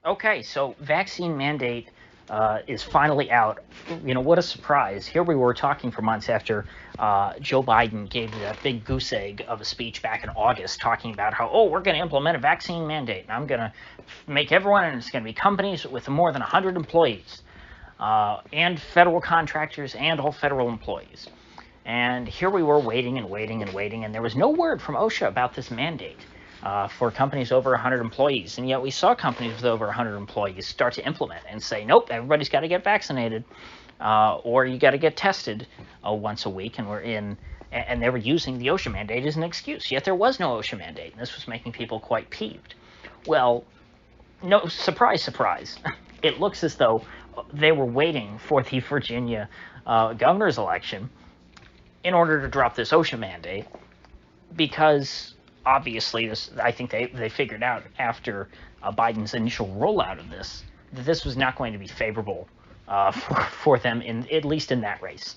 Okay, so vaccine mandate is finally out. You know, what a surprise. Here we were talking for months after Joe Biden gave that big goose egg of a speech back in August talking about how, oh, we're going to implement a vaccine mandate, and I'm going to make everyone, and it's going to be companies with more than 100 employees, and federal contractors and all federal employees. And here we were waiting and waiting and waiting, and there was no word from OSHA about this mandate for companies over 100 employees. And yet we saw companies with over 100 employees start to implement and say, nope, everybody's got to get vaccinated, or you got to get tested once a week. And they were using the OSHA mandate as an excuse. Yet there was no OSHA mandate, and this was making people quite peeved. Well, no, surprise, surprise. It looks as though they were waiting for the Virginia governor's election in order to drop this OSHA mandate, because obviously I think they figured out after Biden's initial rollout of this that this was not going to be favorable for them, at least in that race.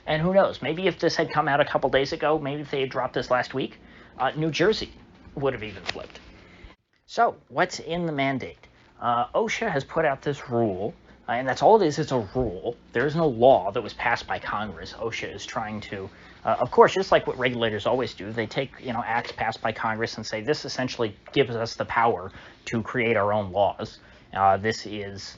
And who knows, maybe if this had come out a couple days ago, maybe if they had dropped this last week, New Jersey would have even flipped. So what's in the mandate? OSHA has put out this rule, and that's all it is. It's a rule. There is no law that was passed by Congress. OSHA is trying to, of course, just like what regulators always do, they take acts passed by Congress and say this essentially gives us the power to create our own laws. This is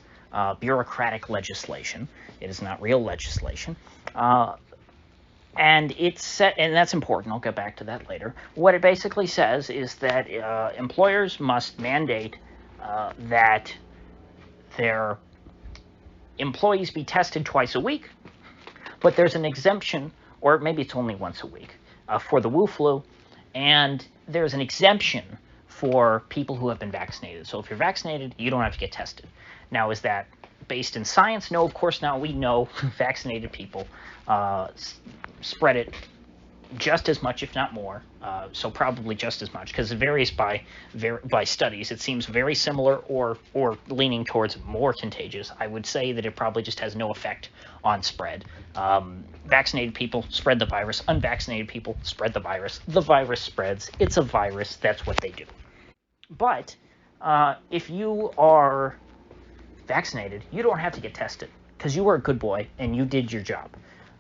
bureaucratic legislation. It is not real legislation. And it's set, and that's important. I'll get back to that later. What it basically says is that employers must mandate that their employees be tested twice a week, but there's an exemption, or maybe it's only once a week, for the Wu flu, and there's an exemption for people who have been vaccinated. So if you're vaccinated, you don't have to get tested. Now, is that based in science? No, of course not. We know vaccinated people spread it just as much, if not more. So probably just as much, because it varies by studies. It seems very similar or leaning towards more contagious. I would say that it probably just has no effect on spread. Vaccinated people spread the virus. Unvaccinated people spread the virus. The virus spreads. It's a virus. That's what they do. But if you are vaccinated, you don't have to get tested because you were a good boy and you did your job.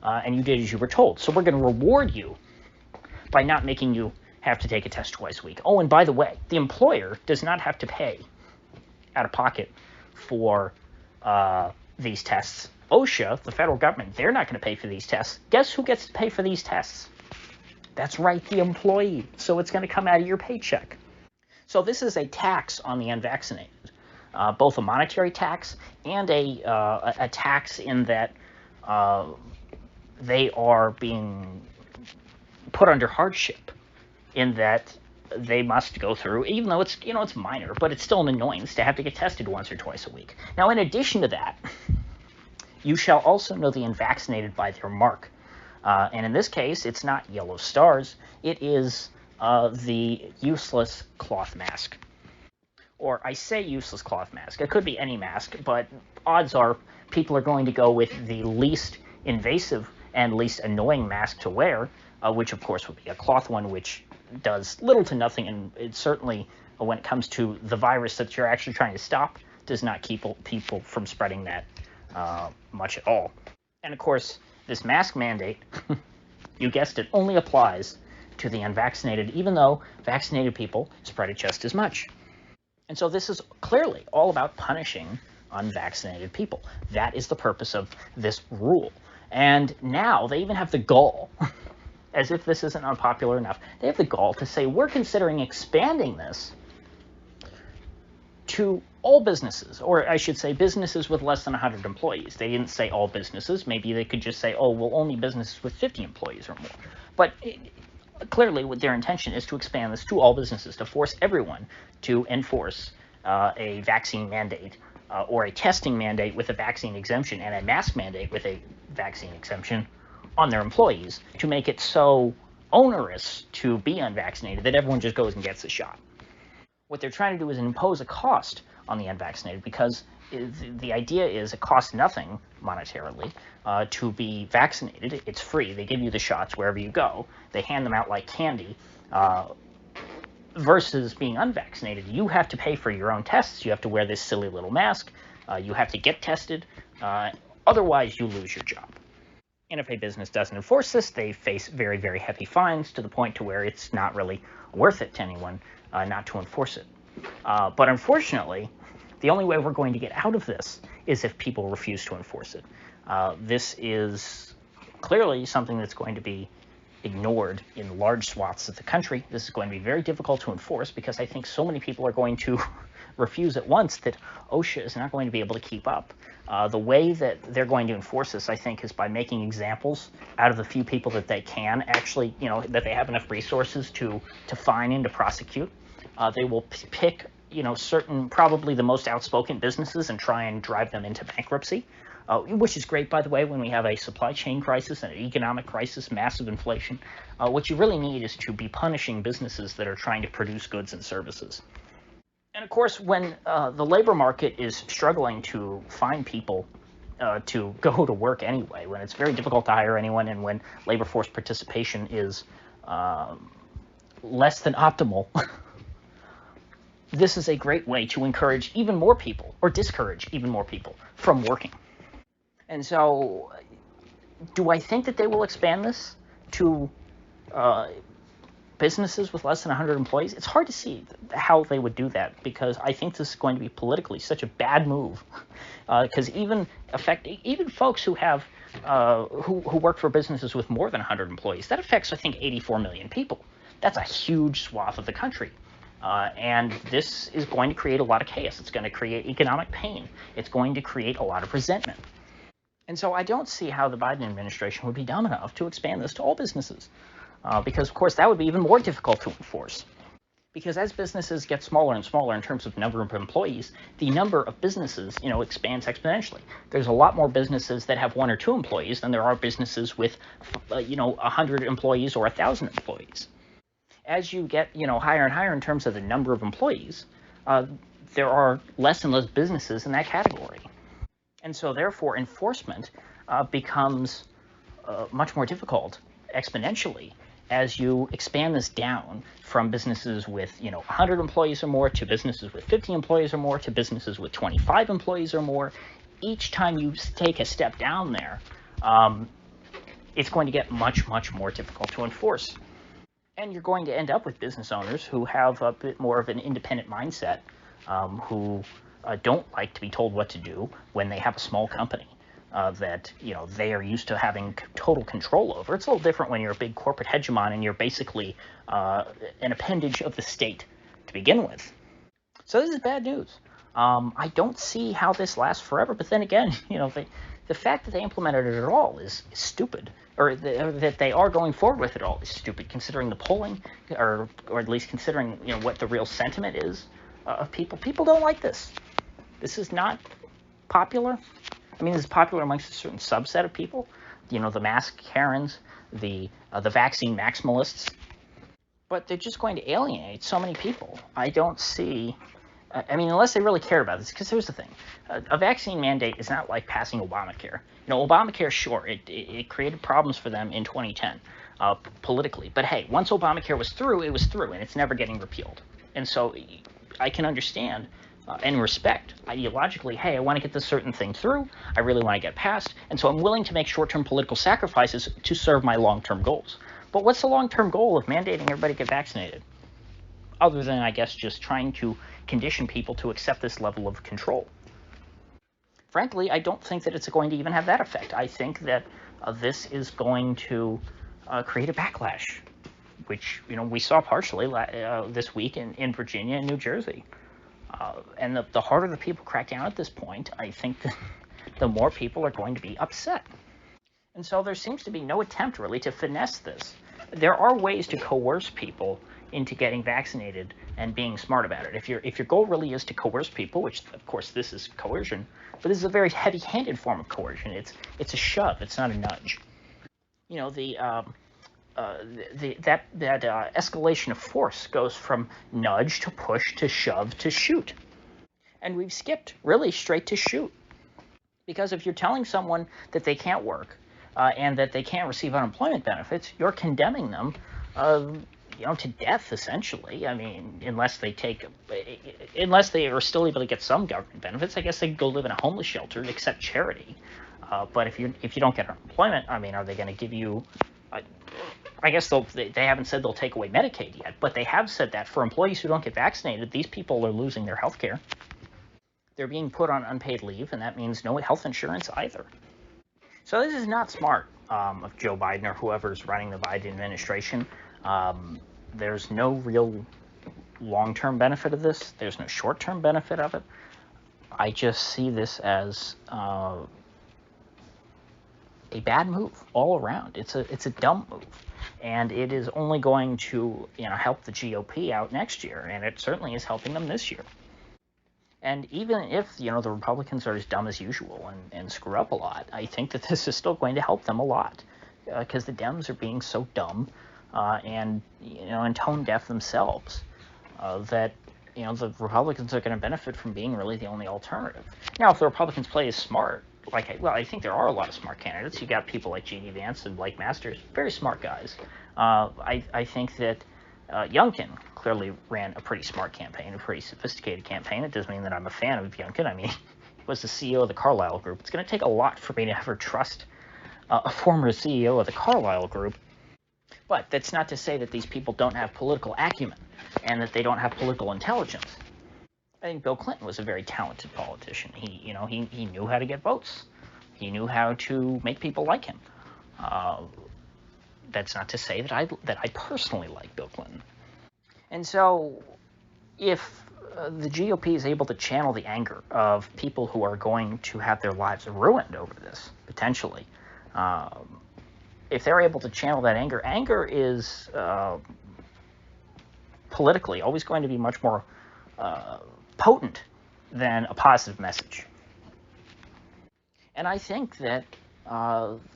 And you did as you were told. So we're going to reward you by not making you have to take a test twice a week. Oh, and by the way, the employer does not have to pay out of pocket for these tests. OSHA, the federal government, they're not going to pay for these tests. Guess who gets to pay for these tests? That's right, the employee. So it's going to come out of your paycheck. So this is a tax on the unvaccinated, both a monetary tax and a tax in that they are being put under hardship, in that they must go through, even though it's it's minor, but it's still an annoyance to have to get tested once or twice a week. Now, in addition to that, you shall also know the unvaccinated by their mark, and in this case, it's not yellow stars. It is the useless cloth mask. Or I say useless cloth mask. It could be any mask, but odds are people are going to go with the least invasive and least annoying mask to wear, which of course would be a cloth one, which does little to nothing, and it certainly, when it comes to the virus that you're actually trying to stop, does not keep people from spreading that much at all. And of course, this mask mandate, you guessed it, only applies to the unvaccinated, even though vaccinated people spread it just as much. And so this is clearly all about punishing unvaccinated people. That is the purpose of this rule. And now they even have the gall, as if this isn't unpopular enough, they have the gall to say, we're considering expanding this to all businesses, or I should say businesses with less than 100 employees. They didn't say all businesses. Maybe they could just say, oh, well, only businesses with 50 employees or more. But clearly what their intention is to expand this to all businesses, to force everyone to enforce a vaccine mandate, or a testing mandate with a vaccine exemption, and a mask mandate with a vaccine exemption on their employees, to make it so onerous to be unvaccinated that everyone just goes and gets the shot. What they're trying to do is impose a cost on the unvaccinated, because the idea is it costs nothing monetarily to be vaccinated. It's free. They give you the shots wherever you go. They hand them out like candy. versus being unvaccinated. You have to pay for your own tests. You have to wear this silly little mask. You have to get tested. Otherwise, you lose your job. And if a business doesn't enforce this, they face very, very heavy fines to the point to where it's not really worth it to anyone not to enforce it. But unfortunately, the only way we're going to get out of this is if people refuse to enforce it. This is clearly something that's going to be ignored in large swaths of the country. This is going to be very difficult to enforce because I think so many people are going to refuse at once that OSHA is not going to be able to keep up. The way that they're going to enforce this, I think, is by making examples out of the few people that they can actually, that they have enough resources to fine and to prosecute. They will pick, certain, probably the most outspoken businesses and try and drive them into bankruptcy. Which is great, by the way, when we have a supply chain crisis and an economic crisis, massive inflation. What you really need is to be punishing businesses that are trying to produce goods and services. And of course, when the labor market is struggling to find people to go to work anyway, when it's very difficult to hire anyone, and when labor force participation is less than optimal, this is a great way to encourage even more people, or discourage even more people, from working. And so, do I think that they will expand this to businesses with less than 100 employees? It's hard to see how they would do that, because I think this is going to be politically such a bad move. Because even folks who have who work for businesses with more than 100 employees, that affects, I think, 84 million people. That's a huge swath of the country. And this is going to create a lot of chaos. It's going to create economic pain. It's going to create a lot of resentment. And so I don't see how the Biden administration would be dumb enough to expand this to all businesses, because, of course, that would be even more difficult to enforce. Because as businesses get smaller and smaller in terms of number of employees, the number of businesses, expands exponentially. There's a lot more businesses that have 1 or 2 employees than there are businesses with, 100 employees or 1,000 employees. As you get, higher and higher in terms of the number of employees, there are less and less businesses in that category. And so, therefore, enforcement becomes much more difficult exponentially as you expand this down from businesses with, 100 employees or more to businesses with 50 employees or more to businesses with 25 employees or more. Each time you take a step down there, it's going to get much, much more difficult to enforce. And you're going to end up with business owners who have a bit more of an independent mindset, who don't like to be told what to do when they have a small company that they are used to having total control over. It's a little different when you're a big corporate hegemon and you're basically an appendage of the state to begin with. So this is bad news. I don't see how this lasts forever. But then again, the fact that they implemented it at all is stupid, or that they are going forward with it all is stupid, considering the polling, or at least considering what the real sentiment is of people. People don't like this. This is not popular. I mean, this is popular amongst a certain subset of people, the mask Karens, the vaccine maximalists, but they're just going to alienate so many people. I don't see, unless they really cared about this, because here's the thing. A vaccine mandate is not like passing Obamacare. Obamacare, sure, it created problems for them in 2010 politically, but hey, once Obamacare was through, it was through, and it's never getting repealed. And so I can understand and respect ideologically, hey, I want to get this certain thing through, I really want to get passed, and so I'm willing to make short-term political sacrifices to serve my long-term goals. But what's the long-term goal of mandating everybody get vaccinated? Other than, I guess, just trying to condition people to accept this level of control. Frankly, I don't think that it's going to even have that effect. I think that this is going to create a backlash, which we saw partially this week in Virginia and New Jersey. And the harder the people crack down at this point, I think the more people are going to be upset. And so there seems to be no attempt really to finesse this. There are ways to coerce people into getting vaccinated and being smart about it. If your goal really is to coerce people, which of course this is coercion, but this is a very heavy-handed form of coercion. It's a shove. It's not a nudge. That escalation of force goes from nudge to push to shove to shoot. And we've skipped really straight to shoot. Because if you're telling someone that they can't work and that they can't receive unemployment benefits, you're condemning them to death, essentially. I mean, unless they are still able to get some government benefits, I guess they can go live in a homeless shelter and accept charity. But if you don't get unemployment, I mean, are they going to give you? I guess they haven't said they'll take away Medicaid yet, but they have said that for employees who don't get vaccinated, these people are losing their health care. They're being put on unpaid leave, and that means no health insurance either. So this is not smart of Joe Biden or whoever's running the Biden administration. There's no real long-term benefit of this. There's no short-term benefit of it. I just see this as a bad move all around. It's a dumb move, and it is only going to help the GOP out next year, and it certainly is helping them this year. And even if the Republicans are as dumb as usual and screw up a lot, I think that this is still going to help them a lot, because the Dems are being so dumb and tone deaf themselves that the Republicans are going to benefit from being really the only alternative. Now, if the Republicans play as smart, I think there are a lot of smart candidates. You got people like J.D. Vance and Blake Masters, very smart guys. I think that Youngkin clearly ran a pretty smart campaign, a pretty sophisticated campaign. It doesn't mean that I'm a fan of Youngkin. I mean, he was the CEO of the Carlyle Group. It's going to take a lot for me to ever trust a former CEO of the Carlyle Group. But that's not to say that these people don't have political acumen and that they don't have political intelligence. I think Bill Clinton was a very talented politician. He knew how to get votes. He knew how to make people like him. That's not to say that I personally like Bill Clinton. And so, if the GOP is able to channel the anger of people who are going to have their lives ruined over this, potentially, if they're able to channel that anger is politically always going to be much more potent than a positive message. And I think that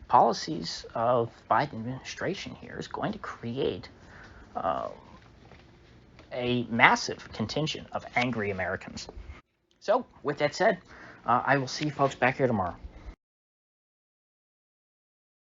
policies of the Biden administration here is going to create a massive contingent of angry Americans. So, with that said, I will see you folks back here tomorrow.